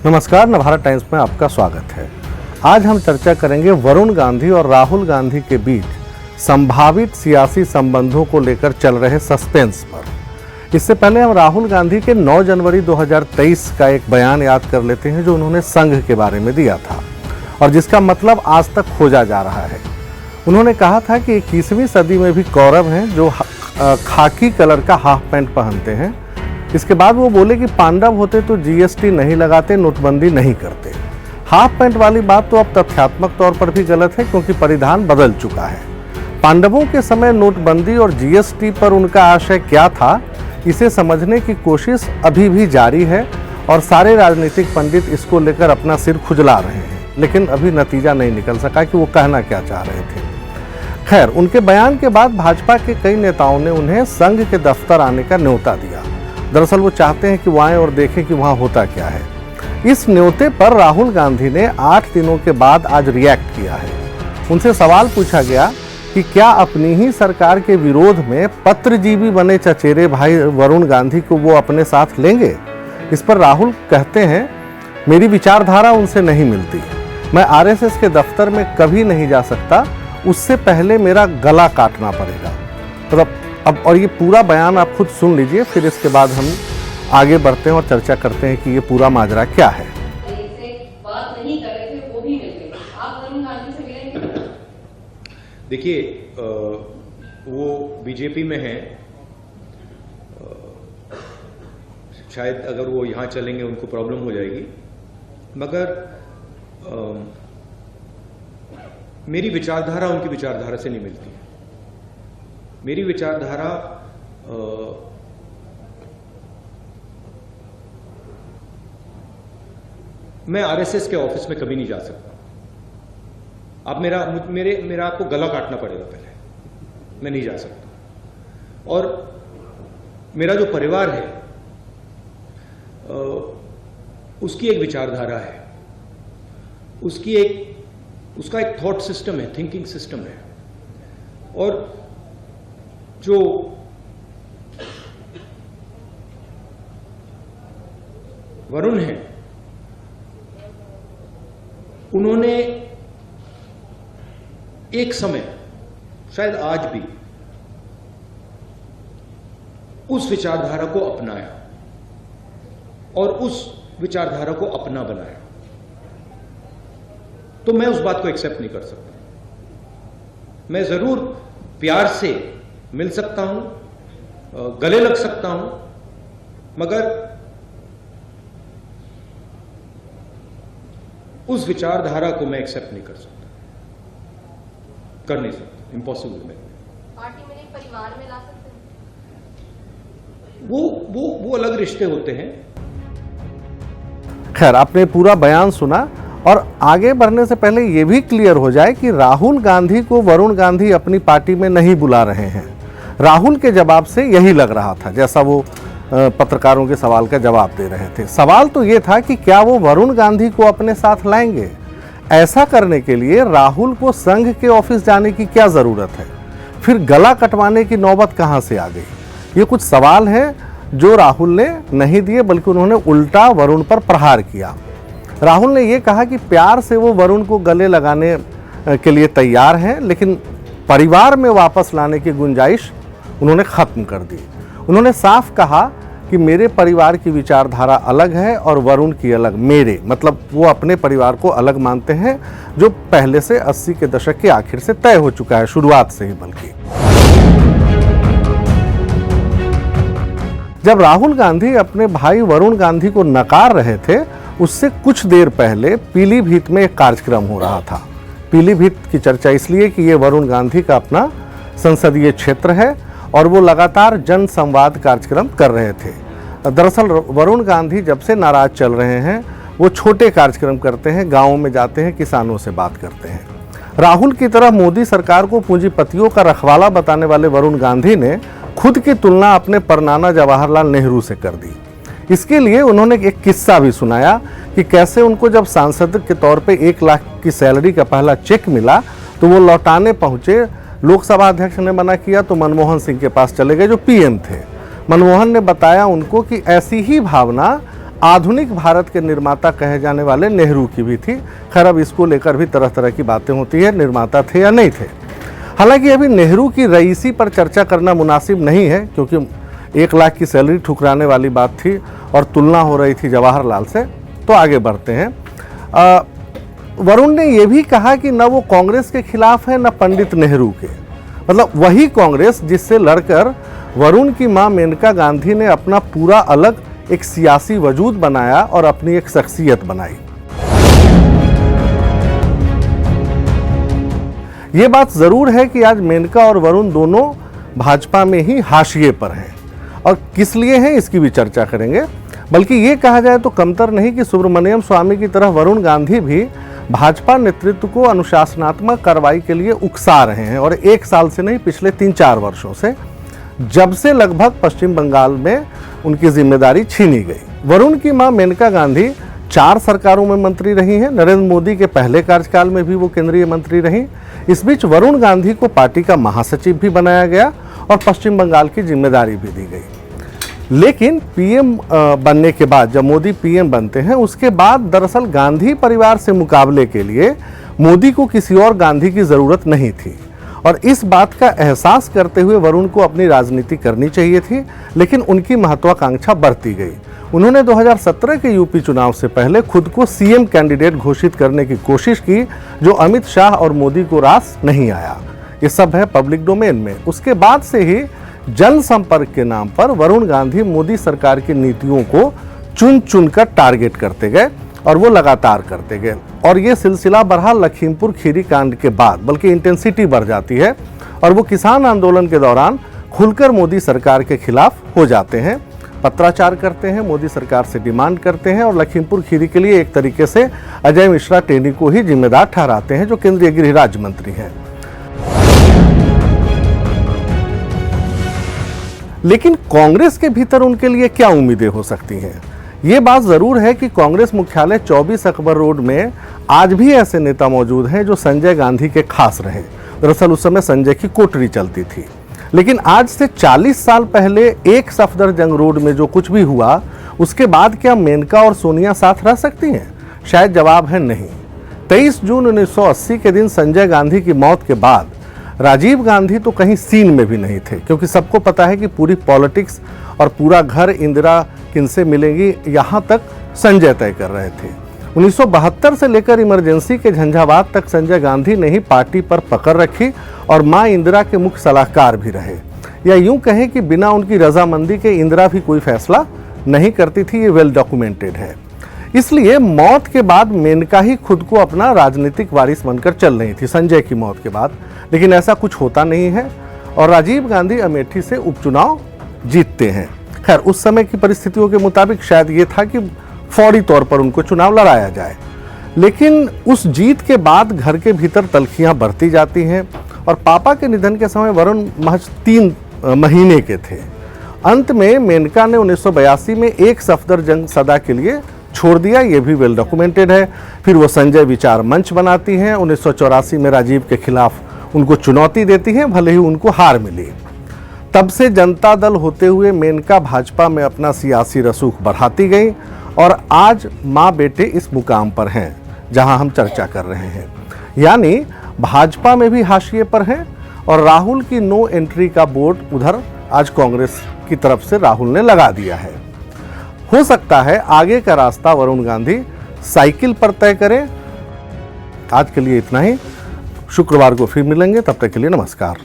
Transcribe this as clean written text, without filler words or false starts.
नमस्कार, नवभारत टाइम्स में आपका स्वागत है। आज हम चर्चा करेंगे वरुण गांधी और राहुल गांधी के बीच संभावित सियासी संबंधों को लेकर चल रहे सस्पेंस पर। इससे पहले हम राहुल गांधी के 9 जनवरी 2023 का एक बयान याद कर लेते हैं जो उन्होंने संघ के बारे में दिया था और जिसका मतलब आज तक खोजा जा रहा है। उन्होंने कहा था कि 21वीं सदी में भी कौरव हैं जो खाकी कलर का हाफ पैंट पहनते हैं। इसके बाद वो बोले कि पांडव होते तो जीएसटी नहीं लगाते, नोटबंदी नहीं करते। हाफ पैंट वाली बात तो अब तथ्यात्मक तौर पर भी गलत है क्योंकि परिधान बदल चुका है। पांडवों के समय नोटबंदी और जीएसटी पर उनका आशय क्या था, इसे समझने की कोशिश अभी भी जारी है और सारे राजनीतिक पंडित इसको लेकर अपना सिर खुजला रहे हैं, लेकिन अभी नतीजा नहीं निकल सका कि वो कहना क्या चाह रहे थे। खैर, उनके बयान के बाद भाजपा के कई नेताओं ने उन्हें संघ के दफ्तर आने का न्योता दिया। दरअसल वो चाहते हैं कि वो आएं और देखें कि वहाँ होता क्या है। इस न्योते पर राहुल गांधी ने 8 दिनों के बाद आज रिएक्ट किया है। उनसे सवाल पूछा गया कि क्या अपनी ही सरकार के विरोध में पत्रजीवी बने चचेरे भाई वरुण गांधी को वो अपने साथ लेंगे। इस पर राहुल कहते हैं, मेरी विचारधारा उनसे नहीं मिलती, मैं आरएसएस के दफ्तर में कभी नहीं जा सकता, उससे पहले मेरा गला काटना पड़ेगा। मतलब अब और ये पूरा बयान आप खुद सुन लीजिए, फिर इसके बाद हम आगे बढ़ते हैं और चर्चा करते हैं कि ये पूरा माजरा क्या है। बात नहीं कर रहे थे, वो भी मिल गए। आप वरुण गांधी से मिलेंगे? देखिए, वो बीजेपी में हैं। शायद अगर वो यहाँ चलेंगे उनको प्रॉब्लम हो जाएगी, मगर मेरी विचारधारा उनकी विचारधारा से नहीं मिलती है। मेरी विचारधारा मैं आरएसएस के ऑफिस में कभी नहीं जा सकता। आप मेरा आपको गला काटना पड़ेगा पहले, मैं नहीं जा सकता। और मेरा जो परिवार है उसकी एक विचारधारा है, उसका एक थॉट सिस्टम है, थिंकिंग सिस्टम है। और जो वरुण हैं, उन्होंने एक समय, शायद आज भी, उस विचारधारा को अपनाया और उस विचारधारा को अपना बनाया। तो मैं उस बात को एक्सेप्ट नहीं कर सकता। मैं जरूर प्यार से मिल सकता हूं, गले लग सकता हूं, मगर उस विचारधारा को मैं एक्सेप्ट नहीं कर सकता, कर नहीं सकता, इम्पॉसिबल। मैं पार्टी में नहीं, परिवार में ला सकते हैं। वो अलग रिश्ते होते हैं। खैर, आपने पूरा बयान सुना और आगे बढ़ने से पहले ये भी क्लियर हो जाए कि राहुल गांधी को वरुण गांधी अपनी पार्टी में नहीं बुला रहे हैं। राहुल के जवाब से यही लग रहा था, जैसा वो पत्रकारों के सवाल का जवाब दे रहे थे। सवाल तो ये था कि क्या वो वरुण गांधी को अपने साथ लाएंगे। ऐसा करने के लिए राहुल को संघ के ऑफिस जाने की क्या ज़रूरत है, फिर गला कटवाने की नौबत कहाँ से आ गई। ये कुछ सवाल हैं जो राहुल ने नहीं दिए, बल्कि उन्होंने उल्टा वरुण पर प्रहार किया। राहुल ने ये कहा कि प्यार से वो वरुण को गले लगाने के लिए तैयार हैं, लेकिन परिवार में वापस लाने की गुंजाइश उन्होंने ख़त्म कर दी। उन्होंने साफ कहा कि मेरे परिवार की विचारधारा अलग है और वरुण की अलग। मेरे मतलब वो अपने परिवार को अलग मानते हैं, जो पहले से 80 के दशक के आखिर से तय हो चुका है, शुरुआत से ही। बल्कि जब राहुल गांधी अपने भाई वरुण गांधी को नकार रहे थे, उससे कुछ देर पहले पीलीभीत में एक कार्यक्रम हो रहा था। पीलीभीत की चर्चा इसलिए कि ये वरुण गांधी का अपना संसदीय क्षेत्र है और वो लगातार जन संवाद कार्यक्रम कर रहे थे। दरअसल वरुण गांधी जब से नाराज चल रहे हैं, वो छोटे कार्यक्रम करते हैं, गाँवों में जाते हैं, किसानों से बात करते हैं। राहुल की तरह मोदी सरकार को पूंजीपतियों का रखवाला बताने वाले वरुण गांधी ने खुद की तुलना अपने परनाना जवाहरलाल नेहरू से कर दी। इसके लिए उन्होंने एक किस्सा भी सुनाया कि कैसे उनको जब सांसद के तौर पे 1 लाख की सैलरी का पहला चेक मिला तो वो लौटाने पहुंचे। लोकसभा अध्यक्ष ने मना किया तो मनमोहन सिंह के पास चले गए जो पीएम थे। मनमोहन ने बताया उनको कि ऐसी ही भावना आधुनिक भारत के निर्माता कहे जाने वाले नेहरू की भी थी। खैर अब इसको लेकर भी तरह तरह की बातें होती है, निर्माता थे या नहीं थे। हालांकि अभी नेहरू की रईसी पर चर्चा करना मुनासिब नहीं है, क्योंकि 1 लाख की सैलरी ठुकराने वाली बात थी और तुलना हो रही थी जवाहरलाल से। तो आगे बढ़ते हैं। वरुण ने यह भी कहा कि न वो कांग्रेस के खिलाफ है न पंडित नेहरू के, मतलब वही कांग्रेस जिससे लड़कर वरुण की मां मेनका गांधी ने अपना पूरा अलग एक सियासी वजूद बनाया और अपनी एक शख्सियत बनाई। ये बात जरूर है कि आज मेनका और वरुण दोनों भाजपा में ही हाशिए पर हैं, और किस लिए हैं इसकी भी चर्चा करेंगे। बल्कि ये कहा जाए तो कमतर नहीं कि सुब्रमण्यम स्वामी की तरह वरुण गांधी भी भाजपा नेतृत्व को अनुशासनात्मक कार्रवाई के लिए उकसा रहे हैं, और 1 साल से नहीं, पिछले 3-4 वर्षों से, जब से लगभग पश्चिम बंगाल में उनकी जिम्मेदारी छीनी गई। वरुण की मां मेनका गांधी 4 सरकारों में मंत्री रही हैं। नरेंद्र मोदी के पहले कार्यकाल में भी वो केंद्रीय मंत्री रहीं। इस बीच वरुण गांधी को पार्टी का महासचिव भी बनाया गया और पश्चिम बंगाल की जिम्मेदारी भी दी गई। लेकिन पीएम बनने के बाद, जब मोदी पीएम बनते हैं, उसके बाद दरअसल गांधी परिवार से मुकाबले के लिए मोदी को किसी और गांधी की ज़रूरत नहीं थी, और इस बात का एहसास करते हुए वरुण को अपनी राजनीति करनी चाहिए थी, लेकिन उनकी महत्वाकांक्षा बढ़ती गई। उन्होंने 2017 के यूपी चुनाव से पहले खुद को सीएम कैंडिडेट घोषित करने की कोशिश की, जो अमित शाह और मोदी को रास नहीं आया। ये सब है पब्लिक डोमेन में। उसके बाद से ही जनसंपर्क के नाम पर वरुण गांधी मोदी सरकार की नीतियों को चुन चुन कर टारगेट करते गए, और वो लगातार करते गए, और ये सिलसिला बहरहाल लखीमपुर खीरी कांड के बाद बल्कि इंटेंसिटी बढ़ जाती है, और वो किसान आंदोलन के दौरान खुलकर मोदी सरकार के खिलाफ हो जाते हैं, पत्राचार करते हैं, मोदी सरकार से डिमांड करते हैं, और लखीमपुर खीरी के लिए एक तरीके से अजय मिश्रा टेनी को ही जिम्मेदार ठहराते हैं, जो केंद्रीय गृह राज्य मंत्री हैं। लेकिन कांग्रेस के भीतर उनके लिए क्या उम्मीदें हो सकती हैं? ये बात जरूर है कि कांग्रेस मुख्यालय 24 अकबर रोड में आज भी ऐसे नेता मौजूद हैं जो संजय गांधी के खास रहे। दरअसल उस समय संजय की कोठरी चलती थी। लेकिन आज से 40 साल पहले एक सफदरजंग रोड में जो कुछ भी हुआ, उसके बाद क्या मेनका और सोनिया साथ रह सकती हैं? शायद जवाब है नहीं। 23 जून 1980 के दिन संजय गांधी की मौत के बाद राजीव गांधी तो कहीं सीन में भी नहीं थे, क्योंकि सबको पता है कि पूरी पॉलिटिक्स और पूरा घर इंदिरा किनसे मिलेंगी, यहाँ तक संजय तय कर रहे थे। 1972 से लेकर इमरजेंसी के झंझावात तक संजय गांधी ने ही पार्टी पर पकड़ रखी और मां इंदिरा के मुख्य सलाहकार भी रहे, या यूं कहें कि बिना उनकी रजामंदी के इंदिरा भी कोई फैसला नहीं करती थी। ये वेल डॉक्यूमेंटेड है। इसलिए मौत के बाद मेनका ही खुद को अपना राजनीतिक वारिस बनकर चल रही थी संजय की मौत के बाद, लेकिन ऐसा कुछ होता नहीं है, और राजीव गांधी अमेठी से उपचुनाव जीतते हैं। खैर उस समय की परिस्थितियों के मुताबिक शायद ये था कि फौरी तौर पर उनको चुनाव लड़ाया जाए, लेकिन उस जीत के बाद घर के भीतर तल्खियां बढ़ती जाती हैं, और पापा के निधन के समय वरुण महज 3 महीने के थे। अंत में मेनका ने 1982 में एक सफदरजंग सदा के लिए छोड़ दिया, ये भी वेल डॉक्यूमेंटेड है। फिर वो संजय विचार मंच बनाती हैं। 1984 में राजीव के खिलाफ उनको चुनौती देती हैं, भले ही उनको हार मिली। तब से जनता दल होते हुए मेनका भाजपा में अपना सियासी रसूख बढ़ाती गई, और आज माँ बेटे इस मुकाम पर हैं जहां हम चर्चा कर रहे हैं। यानी भाजपा में भी हाशिए पर हैं, और राहुल की नो एंट्री का बोर्ड उधर आज कांग्रेस की तरफ से राहुल ने लगा दिया है। हो सकता है आगे का रास्ता वरुण गांधी साइकिल पर तय करें। आज के लिए इतना ही। शुक्रवार को फिर मिलेंगे, तब तक के लिए नमस्कार।